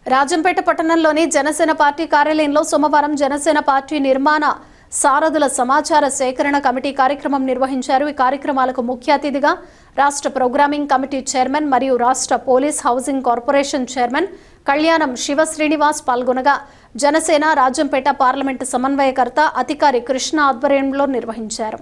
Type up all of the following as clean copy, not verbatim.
రాజంపేట పట్టణంలోని జనసేన పార్టీ కార్యాలయంలో సోమవారం జనసేన పార్టీ నిర్మాణ సారథుల సమాచార సేకరణ కమిటీ కార్యక్రమం నిర్వహించారు। ఈ కార్యక్రమాలకు ముఖ్య అతిథిగా రాష్ట్ర ప్రోగ్రామింగ్ కమిటీ చైర్మన్ మరియు రాష్ట్ర పోలీస్ హౌసింగ్ కార్పొరేషన్ చైర్మన్ కళ్యాణం శివ శ్రీనివాస్ పాల్గొనగా జనసేన రాజంపేట పార్లమెంటు సమన్వయకర్త అధికారి కృష్ణ ఆధ్వర్యంలో నిర్వహించారు।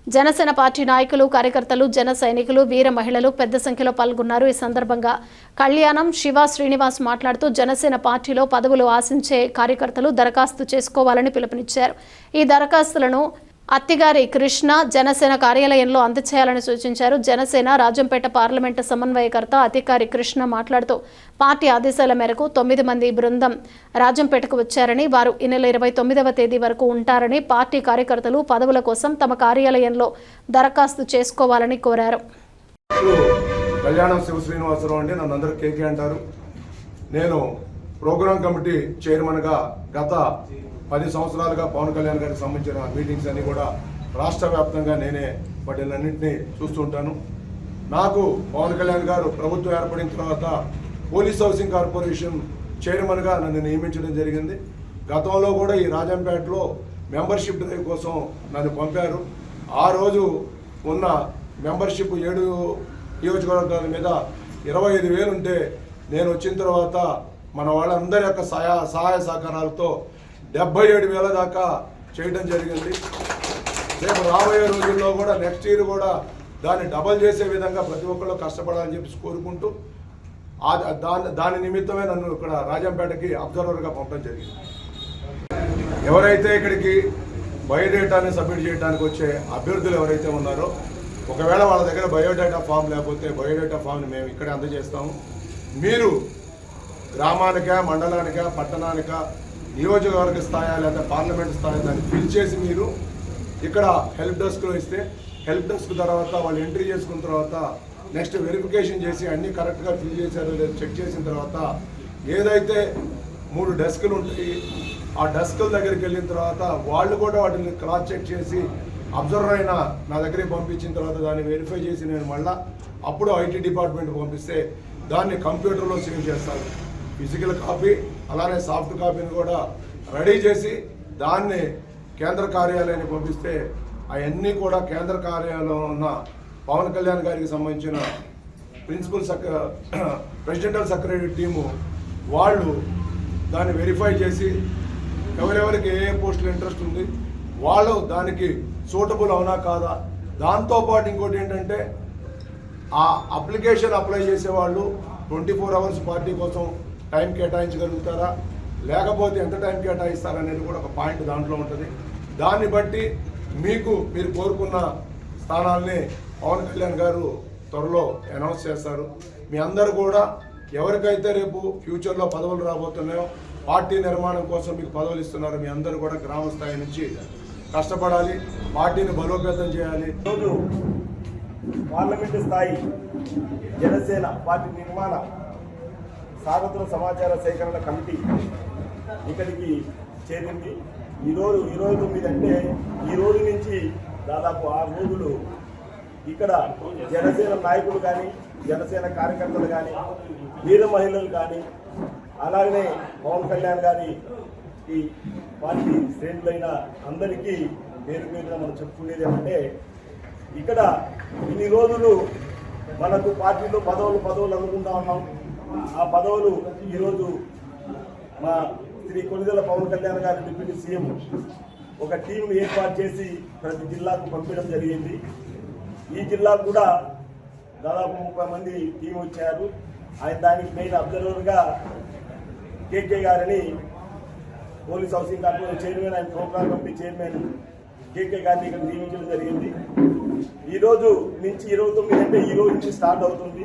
జనసేన పార్టీ నాయకులు కార్యకర్తలు జన సైనికులు వీర మహిళలు పెద్ద సంఖ్యలో పాల్గొన్నారు। ఈ సందర్భంగా కళ్యాణం శివ శ్రీనివాస్ మాట్లాడుతూ జనసేన పార్టీలో పదవులు ఆశించే కార్యకర్తలు దరఖాస్తు చేసుకోవాలని పిలుపునిచ్చారు। ఈ దరఖాస్తులను అత్తిగారి కృష్ణ జనసేన కార్యాలయంలో అందజేయాలని సూచించారు। జనసేన రాజంపేట పార్లమెంటు సమన్వయకర్త అధికారి కృష్ణ మాట్లాడుతూ పార్టీ ఆదేశాల మేరకు 9 మంది బృందం రాజంపేటకు వచ్చారని వారు ఈ నెల 29వ తేదీ వరకు ఉంటారని పార్టీ కార్యకర్తలు పదవుల కోసం తమ కార్యాలయంలో దరఖాస్తు చేసుకోవాలని కోరారు। కళ్యాణం శివ శ్రీనివాసరావు అండి, నన్ను అందరూ కేకే అంటారు। నేను ప్రోగ్రామ్ కమిటీ చైర్మన్గా గత 10 సంవత్సరాలుగా పవన్ కళ్యాణ్ గారికి సంబంధించిన మీటింగ్స్ అన్ని కూడా రాష్ట్ర వ్యాప్తంగా నేనే వాటిలన్నింటినీ చూస్తుంటాను। నాకు పవన్ కళ్యాణ్ గారు ప్రభుత్వం ఏర్పడిన తర్వాత పోలీస్ హౌసింగ్ కార్పొరేషన్ చైర్మన్గా నన్ను నియమించడం జరిగింది। గతంలో కూడా ఈ రాజంపేటలో మెంబర్షిప్ డ్రైవ్ కోసం నన్ను పంపారు। ఆ రోజు ఉన్న మెంబర్షిప్ 7 నియోజకవర్గాల మీద 25,000 ఉంటే నేను వచ్చిన తర్వాత మన వాళ్ళందరి యొక్క సహాయ సహకారాలతో 77,000 దాకా చేయడం జరిగింది। రేపు రాబోయే రోజుల్లో కూడా నెక్స్ట్ ఇయర్ కూడా దాన్ని డబల్ చేసే విధంగా ప్రతి ఒక్కళ్ళు కష్టపడాలని చెప్పి కోరుకుంటూ దాని నిమిత్తమే నన్ను ఇక్కడ రాజంపేటకి అబ్జర్వర్గా పంపడం జరిగింది। ఎవరైతే ఇక్కడికి బయోడేటాని సబ్మిట్ చేయడానికి వచ్చే అభ్యర్థులు ఎవరైతే ఉన్నారో ఒకవేళ వాళ్ళ దగ్గర బయోడేటా ఫామ్ లేకపోతే బయోడేటా ఫామ్ని మేము ఇక్కడే అందజేస్తాము। మీరు గ్రామానికా మండలానికా పట్టణానికా నియోజకవర్గ స్థాయి లేదా పార్లమెంట్ స్థాయి దాన్ని ఫిల్ చేసి మీరు ఇక్కడ హెల్ప్ డెస్క్లో ఇస్తే హెల్ప్ డెస్క్ తర్వాత వాళ్ళు ఎంట్రీ చేసుకున్న తర్వాత నెక్స్ట్ వెరిఫికేషన్ చేసి అన్నీ కరెక్ట్గా ఫిల్ చేశారో లేదో చెక్ చేసిన తర్వాత ఏదైతే 3 డెస్కులు ఉంటాయి ఆ డెస్కుల దగ్గరికి వెళ్ళిన తర్వాత వాళ్ళు కూడా వాటిని క్రాస్ చెక్ చేసి అబ్జర్వర్ అయినా నా దగ్గరికి పంపించిన తర్వాత దాన్ని వెరిఫై చేసి నేను మళ్ళీ అప్పుడు ఐటీ డిపార్ట్మెంట్ పంపిస్తే దాన్ని కంప్యూటర్లో సేవ్ చేస్తారు। ఫిజికల్ కాపీ అలానే సాఫ్ట్ కాపీని కూడా రెడీ చేసి దాన్ని కేంద్ర కార్యాలయానికి పంపిస్తే అవన్నీ కూడా కేంద్ర కార్యాలయంలో ఉన్న పవన్ కళ్యాణ్ గారికి సంబంధించిన ప్రెసిడెంటల్ సెక్రటరీ టీము వాళ్ళు దాన్ని వెరిఫై చేసి ఎవరెవరికి ఏ పోస్టులు ఇంట్రెస్ట్ ఉంది వాళ్ళు దానికి సూటబుల్ అవునా కాదా। దాంతోపాటు ఇంకోటి ఏంటంటే ఆ అప్లికేషన్ అప్లై చేసేవాళ్ళు 24 అవర్స్ పార్టీ కోసం టైం కేటాయించగలుగుతారా లేకపోతే ఎంత టైం కేటాయిస్తారనేది కూడా ఒక పాయింట్ దాంట్లో ఉంటుంది। దాన్ని బట్టి మీరు కోరుకున్న స్థానాల్ని పవన్ కళ్యాణ్ గారు త్వరలో అనౌన్స్ చేస్తారు। మీ అందరూ కూడా ఎవరికైతే రేపు ఫ్యూచర్లో పదవులు రాబోతున్నాయో పార్టీ నిర్మాణం కోసం మీకు పదవులు ఇస్తున్నారు మీ అందరూ కూడా గ్రామ స్థాయి నుంచి కష్టపడాలి, పార్టీని బలోపేతం చేయాలి। ఈరోజు పార్లమెంటు స్థాయి జనసేన పార్టీ నిర్మాణ సారథుల సమాచార సేకరణ కమిటీ ఇక్కడికి చేరింది। ఈరోజు 29 అంటే ఈ రోజు నుంచి దాదాపు 6 రోజులు ఇక్కడ జనసేన నాయకులు కానీ జనసేన కార్యకర్తలు కానీ వీర మహిళలు కానీ అలాగనే పవన్ కళ్యాణ్ గారి ఈ పార్టీ శ్రేణులైన అందరికీ పేరు పేరున మనం చెప్పుకునేది ఏమంటే ఇక్కడ ఇన్ని రోజులు మనకు పార్టీలో పదవులు అనుకుంటా ఉన్నాం। ఆ పదవులు ఈరోజు మా శ్రీ కొణిదెల పవన్ కళ్యాణ్ గారి డిప్యూటీ సీఎం ఒక టీంను ఏర్పాటు చేసి ప్రతి జిల్లాకు పంపించడం జరిగింది। ఈ జిల్లాకు కూడా దాదాపు 30 మంది టీం వచ్చారు। ఆయన దానికి మెయిన్ అబ్జర్వర్గా కేకే గారిని పోలీస్ హౌసింగ్ కార్పొరేషన్ చైర్మన్ ఆయన ప్రోగ్రామ్ కమిటీ చైర్మన్ కేకే గారిని ఇక్కడ నియమించడం జరిగింది। ఈరోజు నుంచి 29 అంటే ఈ రోజు నుంచి స్టార్ట్ అవుతుంది।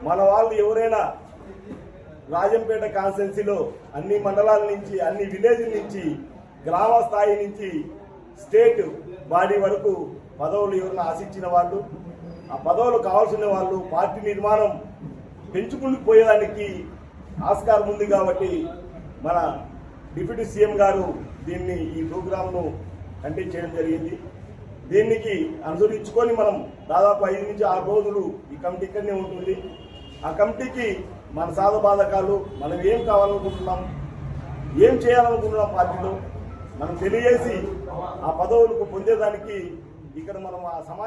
మన వాళ్ళు ఎవరైనా రాజంపేట కాన్స్టిట్యున్సీలో అన్ని మండలాల నుంచి అన్ని విలేజ్ నుంచి గ్రామ స్థాయి నుంచి స్టేట్ బాడీ వరకు పదవులు ఎవరైనా ఆశించిన వాళ్ళు ఆ పదవులు కావాల్సిన వాళ్ళు పార్టీ నిర్మాణం పెంచుకుంటూ పోయేదానికి ఆస్కారం ఉంది కాబట్టి మన డిప్యూటీ సీఎం గారు ఈ ప్రోగ్రామ్ను కండక్ట్ చేయడం జరిగింది। దీనికి అనుసరించుకొని మనం దాదాపు 5 నుంచి 6 రోజులు ఈ కమిటీ ఇక్కడనే ఉంటుంది। ఆ కమిటీకి మన సాధ బాధకాలు, మనం ఏం కావాలనుకుంటున్నాం, ఏం చేయాలనుకుంటున్నాం పార్టీలో మనం తెలియజేసి ఆ పదవులకు పొందేదానికి ఇక్కడ మనం ఆ సమాజ